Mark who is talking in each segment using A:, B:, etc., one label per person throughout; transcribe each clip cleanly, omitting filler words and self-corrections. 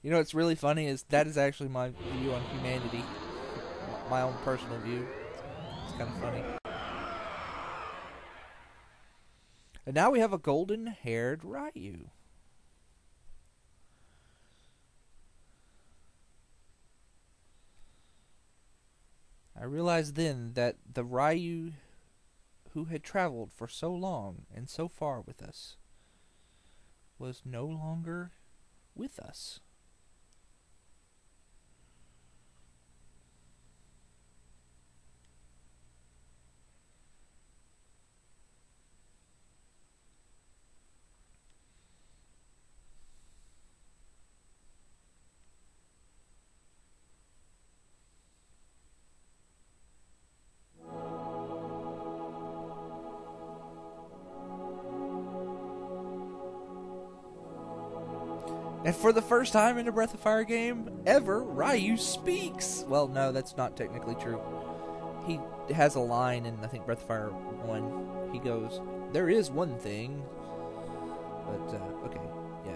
A: You know what's really funny is that is actually my view on humanity. My own personal view. It's kind of funny. And now we have a golden-haired Ryu. I realized then that the Ryu who had traveled for so long and so far with us was no longer with us. And for the first time in a Breath of Fire game ever, Ryu speaks! Well, no, that's not technically true. He has a line in, I think, Breath of Fire 1. He goes, "There is one thing." But, okay, yeah.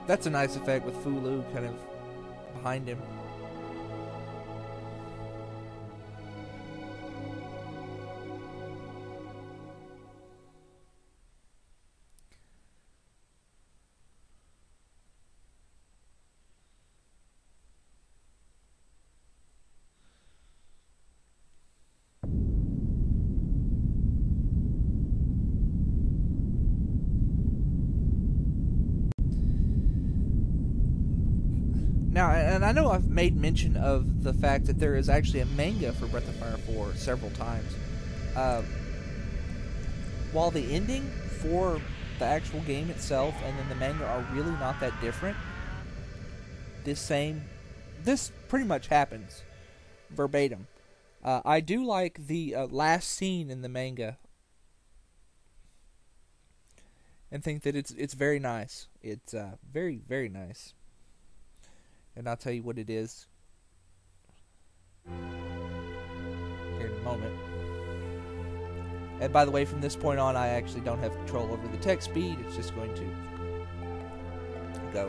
A: That's a nice effect with Fulu kind of behind him. Now, and I know I've made mention of the fact that there is actually a manga for Breath of Fire 4 several times. While the ending for the actual game itself and then the manga are really not that different, this pretty much happens verbatim. I do like the last scene in the manga and think that it's very nice. It's very, very nice. And I'll tell you what it is here in a moment. And by the way, from this point on, I actually don't have control over the text speed. It's just going to go.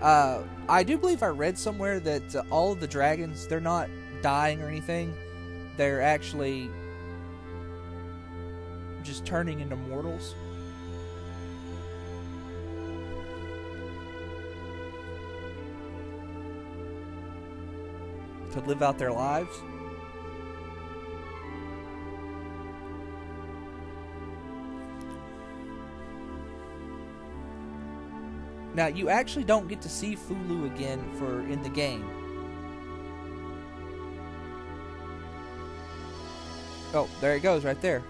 A: I do believe I read somewhere that all of the dragons, they're not dying or anything. They're actually just turning into mortals. To live out their lives. Now, you actually don't get to see Fulu again in the game. Oh, there it goes, right there.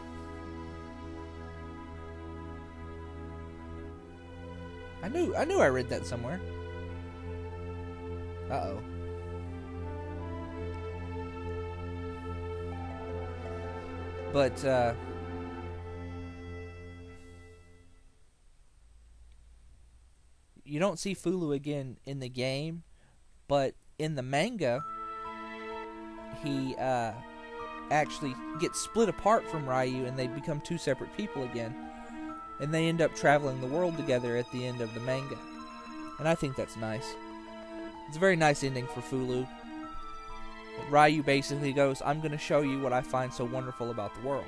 A: I knew I read that somewhere. Uh-oh. But, you don't see Fulu again in the game, but in the manga, he actually gets split apart from Ryu and they become two separate people again. And they end up traveling the world together at the end of the manga. And I think that's nice. It's a very nice ending for Fulu. Ryu basically goes, "I'm going to show you what I find so wonderful about the world."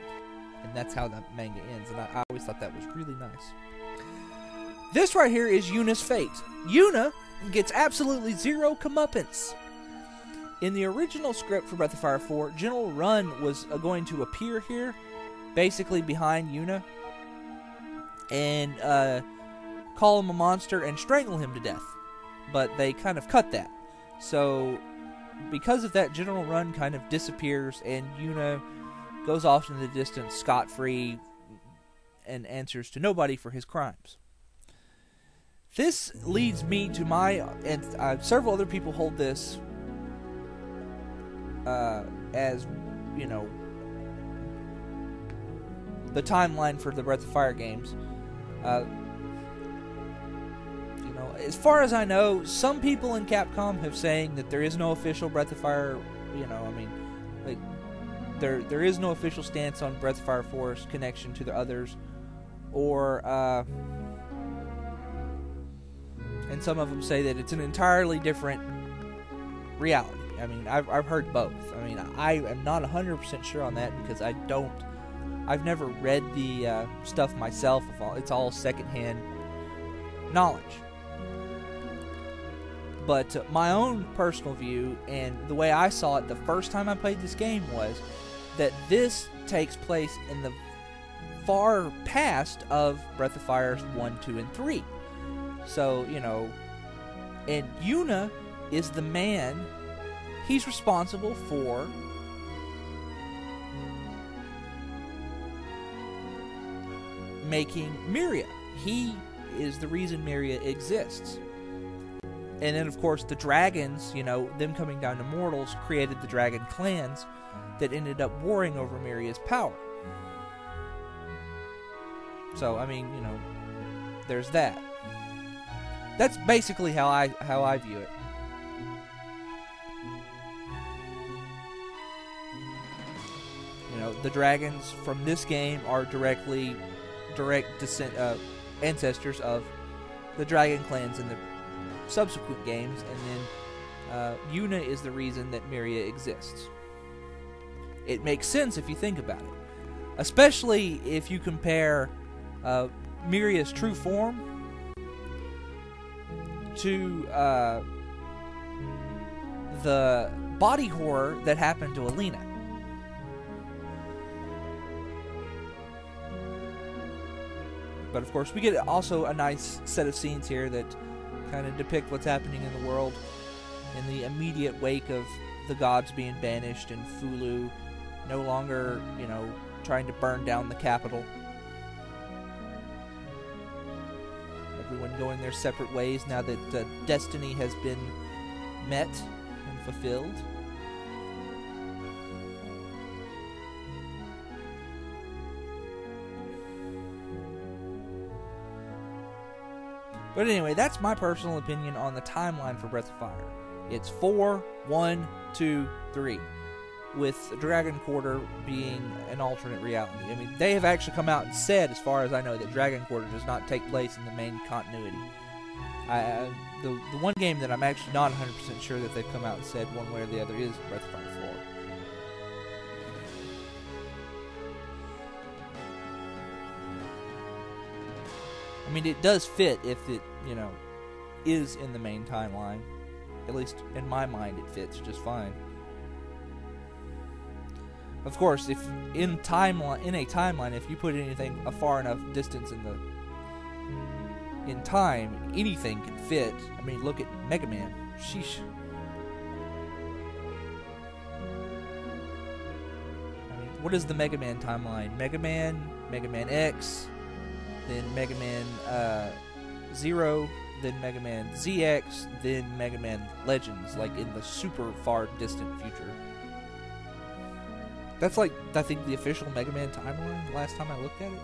A: And that's how the manga ends. And I always thought that was really nice. This right here is Yuna's fate. Yuna gets absolutely zero comeuppance. In the original script for Breath of Fire 4, General Run was going to appear here, basically behind Yuna, and call him a monster and strangle him to death. But they kind of cut that. So, because of that, General Run kind of disappears, and Yuna goes off in the distance scot-free and answers to nobody for his crimes. This leads me to my, and several other people hold this as, you know, the timeline for the Breath of Fire games. As far as I know, some people in Capcom have saying that there is no official Breath of Fire. There is no official stance on Breath of Fire 4's connection to the others, or and some of them say that it's an entirely different reality. I mean, I've heard both. I mean, I am not 100% sure on that because I've never read the stuff myself. It's all secondhand knowledge. But my own personal view, and the way I saw it the first time I played this game, was that this takes place in the far past of Breath of Fire 1, 2, and 3. So, and Yuna is the man. He's responsible for making Myria. He is the reason Myria exists. And then, of course, the dragons, them coming down to mortals, created the dragon clans that ended up warring over Myria's power. So, I mean, there's that. That's basically how I view it. The dragons from this game are direct ancestors of the dragon clans in the subsequent games, and then Yuna is the reason that Myria exists. It makes sense if you think about it, especially if you compare Myria's true form to the body horror that happened to Alina. But of course, we get also a nice set of scenes here that kind of depict what's happening in the world in the immediate wake of the gods being banished and Fulu no longer, trying to burn down the capital. Everyone going their separate ways now that destiny has been met and fulfilled. But anyway, that's my personal opinion on the timeline for Breath of Fire. It's 4, 1, 2, 3, with Dragon Quarter being an alternate reality. I mean, they have actually come out and said, as far as I know, that Dragon Quarter does not take place in the main continuity. The one game that I'm actually not 100% sure that they've come out and said one way or the other is Breath of Fire 4. I mean, it does fit if it, is in the main timeline. At least in my mind, it fits just fine. Of course, if in a timeline, if you put anything a far enough distance in time, anything can fit. I mean, look at Mega Man. Sheesh. I mean, what is the Mega Man timeline? Mega Man X, then Mega Man 0, then Mega Man ZX, then Mega Man Legends, like in the super far distant future. That's like, I think, the official Mega Man timeline, last time I looked at it.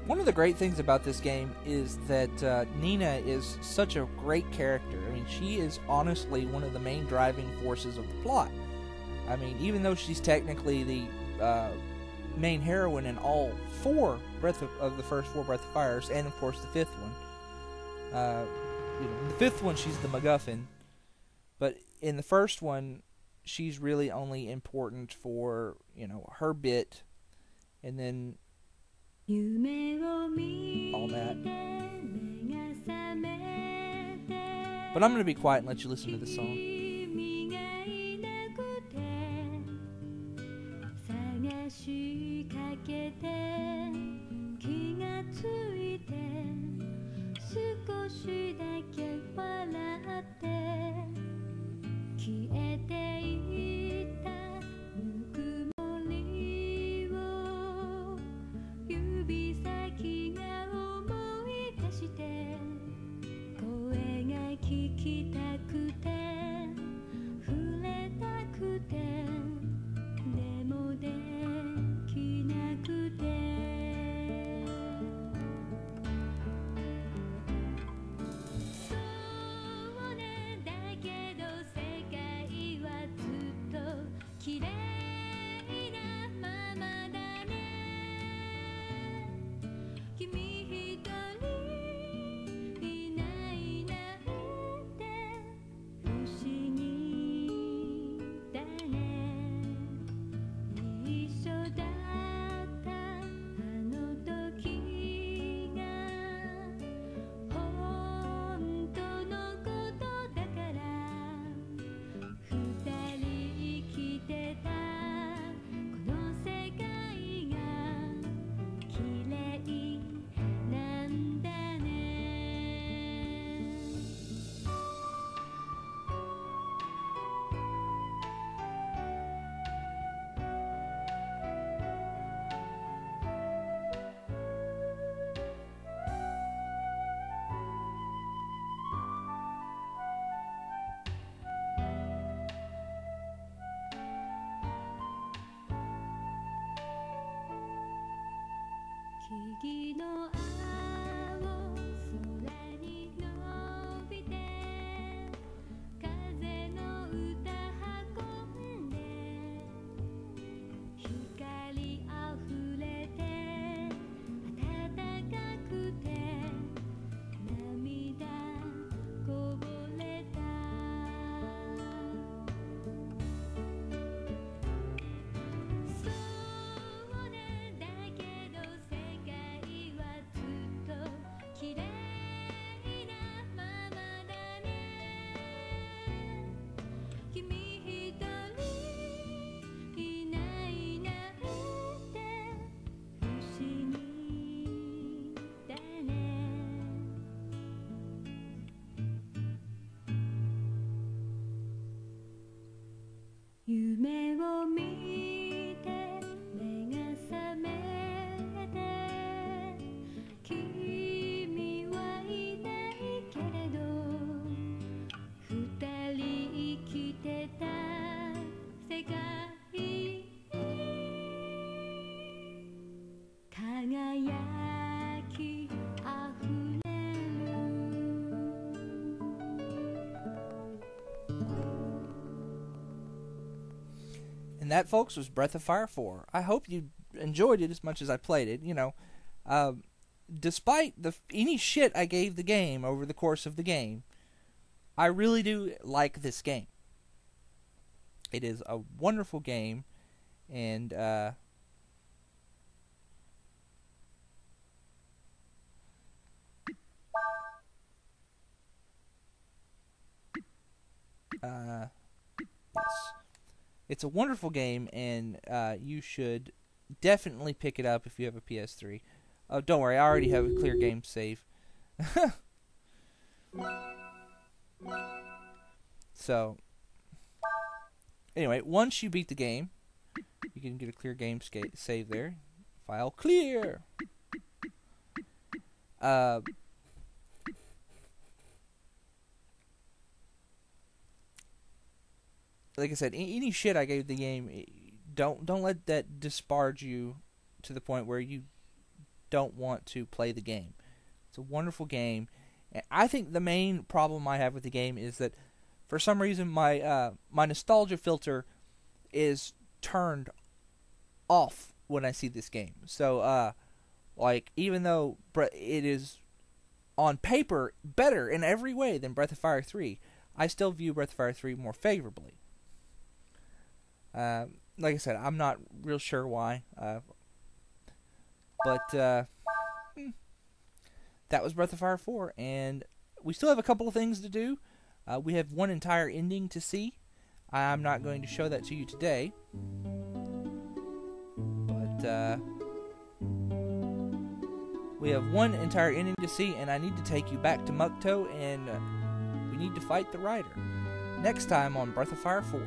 A: One of the great things about this game is that Nina is such a great character. I mean, she is honestly one of the main driving forces of the plot. I mean, even though she's technically the main heroine in all four of the first four Breath of Fires, and of course the fifth one. The fifth one, she's the MacGuffin, but in the first one, she's really only important for her bit, and then all that. But I'm going to be quiet and let you listen to this song.
B: 木の青空に伸びて風の歌運んで光あふれて暖かくて涙こぼれたそうねだけど世界はずっと綺麗なままだね君一人いないなんて不思議だね夢を見て目が覚めて君はいないけれど二人生きてた世界に輝きあふれる
A: And that, folks, was Breath of Fire 4. I hope you enjoyed it as much as I played it. You know, despite any shit I gave the game over the course of the game, I really do like this game. It is a wonderful game, and yes. It's a wonderful game, and you should definitely pick it up if you have a PS3. Oh, don't worry, I already have a clear game save. So, anyway, once you beat the game, you can get a clear game save there. File clear! Like I said, any shit I gave the game, don't let that disparage you to the point where you don't want to play the game. It's a wonderful game. And I think the main problem I have with the game is that for some reason my nostalgia filter is turned off when I see this game. So like even though it is on paper better in every way than Breath of Fire 3, I still view Breath of Fire 3 more favorably. Like I said, I'm not real sure why, but that was Breath of Fire 4, and we still have a couple of things to do. We have one entire ending to see. I'm not going to show that to you today, but we have one entire ending to see, and I need to take you back to Mukto, and we need to fight the writer. Next time on Breath of Fire 4.